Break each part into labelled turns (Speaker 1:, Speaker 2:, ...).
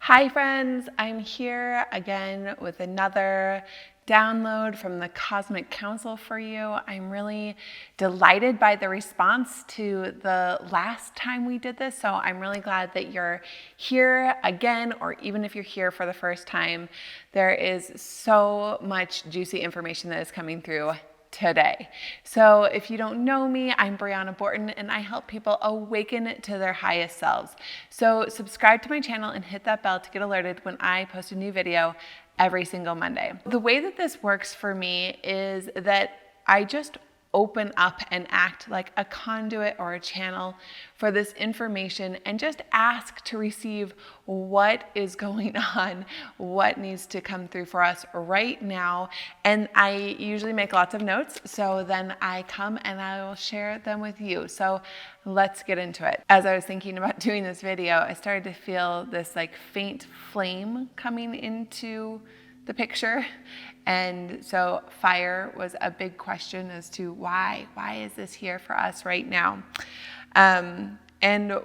Speaker 1: Hi friends, I'm here again with another download from the Cosmic Council for you. I'm really delighted by the response to the last time we did this, so I'm really glad that you're here again, or even if you're here for the first time. There is so much juicy information that is coming through today. So if you don't know me, I'm Briana Borten and I help people awaken to their highest selves. So subscribe to my channel and hit that bell to get alerted when I post a new video every single Monday. The way that this works for me is that I just open up and act like a conduit or a channel for this information and just ask to receive what is going on, what needs to come through for us right now. And I usually make lots of notes, so then I come and I will share them with you. So let's get into it. As I was thinking about doing this video, I started to feel this like faint flame coming into the picture. And so fire was a big question as to why is this here for us right now? And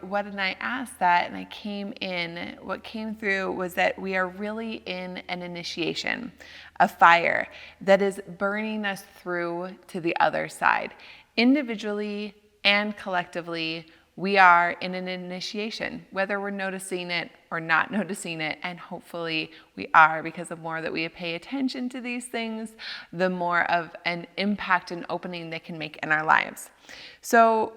Speaker 1: when I asked that and I came in, what came through was that we are really in an initiation, a fire that is burning us through to the other side. Individually and collectively, we are in an initiation, whether we're noticing it or not noticing it, and hopefully we are, because the more that we pay attention to these things, the more of an impact and opening they can make in our lives. So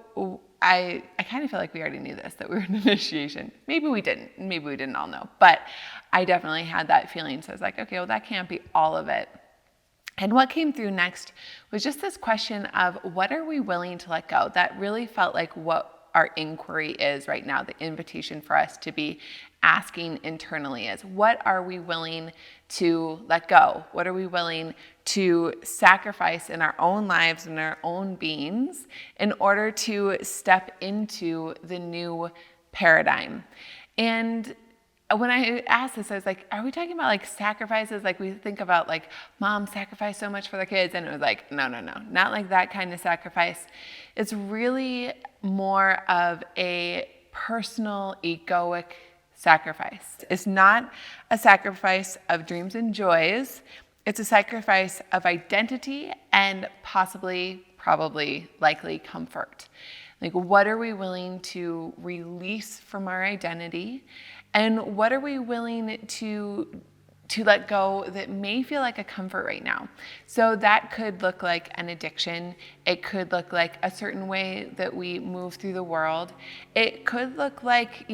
Speaker 1: I kind of feel like we already knew this, that we were in initiation. Maybe we didn't all know, but I definitely had that feeling. So I was like, okay, well, that can't be all of it. And what came through next was just this question of what are we willing to let go? That really felt like what our inquiry is right now, the invitation for us to be asking internally is, what are we willing to let go? What are we willing to sacrifice in our own lives and our own beings in order to step into the new paradigm? And when I asked this, I was like, are we talking about like sacrifices? Like we think about like mom sacrificed so much for their kids. And it was like, no, not like that kind of sacrifice. It's really more of a personal, egoic sacrifice. It's not a sacrifice of dreams and joys. It's a sacrifice of identity and probably, likely comfort. Like, what are we willing to release from our identity? And what are we willing to let go that may feel like a comfort right now? So that could look like an addiction. It could look like a certain way that we move through the world. It could look like,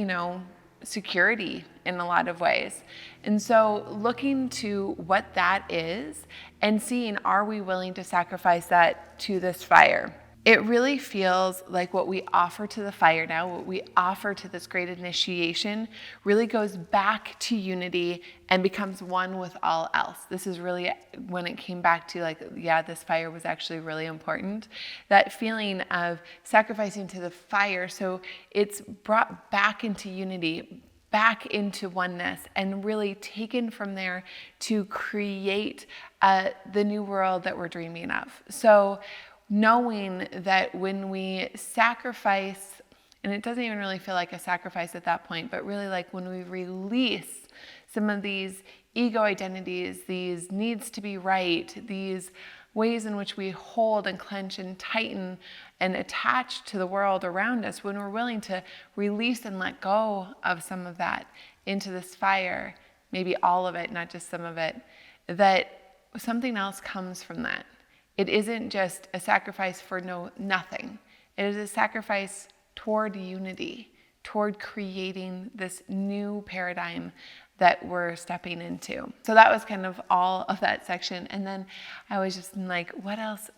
Speaker 1: security in a lot of ways. And so looking to what that is and seeing, are we willing to sacrifice that to this fire? It really feels like what we offer to the fire now, what we offer to this great initiation, really goes back to unity and becomes one with all else. This is really when it came back to like, yeah, this fire was actually really important. That feeling of sacrificing to the fire, so it's brought back into unity, back into oneness, and really taken from there to create the new world that we're dreaming of. So knowing that when we sacrifice, and it doesn't even really feel like a sacrifice at that point, but really like when we release some of these ego identities, these needs to be right, these ways in which we hold and clench and tighten and attach to the world around us, when we're willing to release and let go of some of that into this fire, maybe all of it, not just some of it, that something else comes from that. It isn't just a sacrifice for nothing. It is a sacrifice toward unity, toward creating this new paradigm that we're stepping into. So that was kind of all of that section. And then I was just like, what else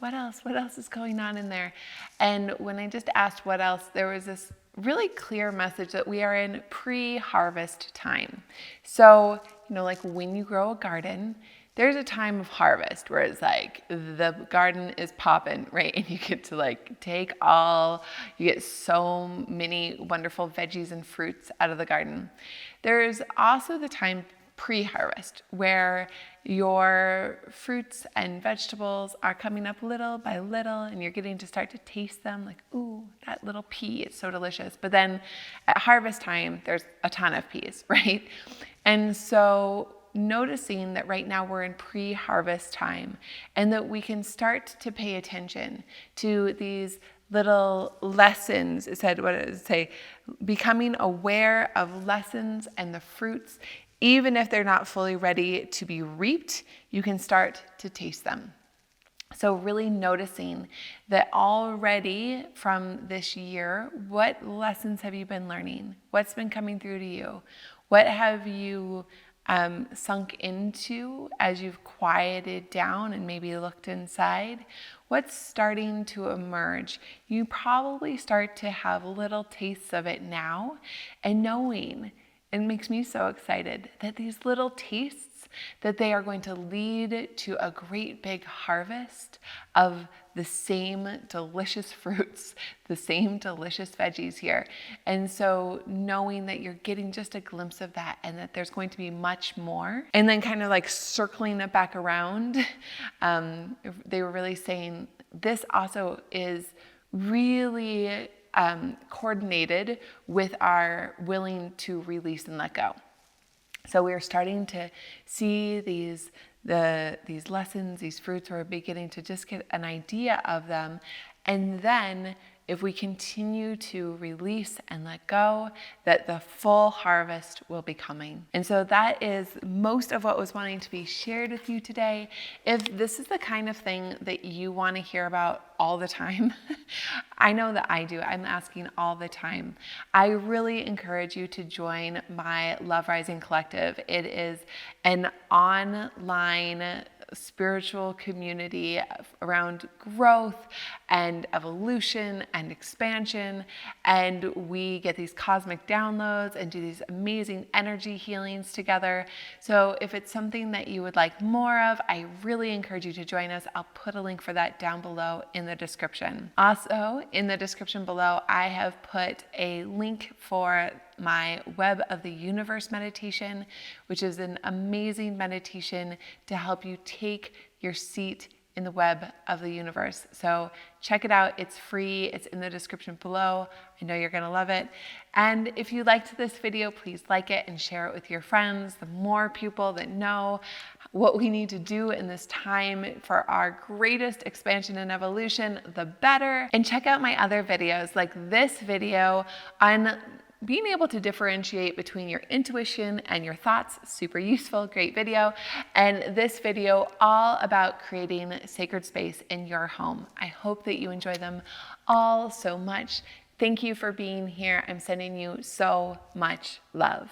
Speaker 1: is going on in there? And when I just asked what else, there was this really clear message that we are in pre-harvest time. So, like when you grow a garden, there's a time of harvest where it's like the garden is popping, right? And you get to like you get so many wonderful veggies and fruits out of the garden. There's also the time pre-harvest where your fruits and vegetables are coming up little by little and you're getting to start to taste them like, ooh, that little pea, it's so delicious. But then at harvest time, there's a ton of peas, right? And so noticing that right now we're in pre-harvest time and that we can start to pay attention to these little lessons. It said, what does it say? Becoming aware of lessons and the fruits, even if they're not fully ready to be reaped, you can start to taste them. So really noticing that already from this year, what lessons have you been learning? What's been coming through to you? What have you sunk into as you've quieted down and maybe looked inside? What's starting to emerge? You probably start to have little tastes of it now, and knowing, it makes me so excited that these little tastes, that they are going to lead to a great big harvest of the same delicious fruits, the same delicious veggies here. And so knowing that you're getting just a glimpse of that and that there's going to be much more. And then kind of like circling it back around, they were really saying this also is really coordinated with our willing to release and let go. So we're starting to see these lessons, these fruits, we're beginning to just get an idea of them. And then if we continue to release and let go, that the full harvest will be coming. And so that is most of what was wanting to be shared with you today. If this is the kind of thing that you want to hear about all the time, I know that I do. I'm asking all the time. I really encourage you to join my Love Rising Collective. It is an online spiritual community around growth and evolution and expansion, and we get these cosmic downloads and do these amazing energy healings together. So if it's something that you would like more of, I really encourage you to join us. I'll put a link for that down below in the description. Also, in the description below, I have put a link for my Web of the Universe meditation, which is an amazing meditation to help you take your seat in the web of the universe. So check it out. It's free. It's in the description below. I know you're going to love it. And if you liked this video, please like it and share it with your friends. The more people that know what we need to do in this time for our greatest expansion and evolution, the better. And check out my other videos, like this video on being able to differentiate between your intuition and your thoughts. Super useful, great video. And this video all about creating sacred space in your home. I hope that you enjoy them all so much. Thank you for being here. I'm sending you so much love.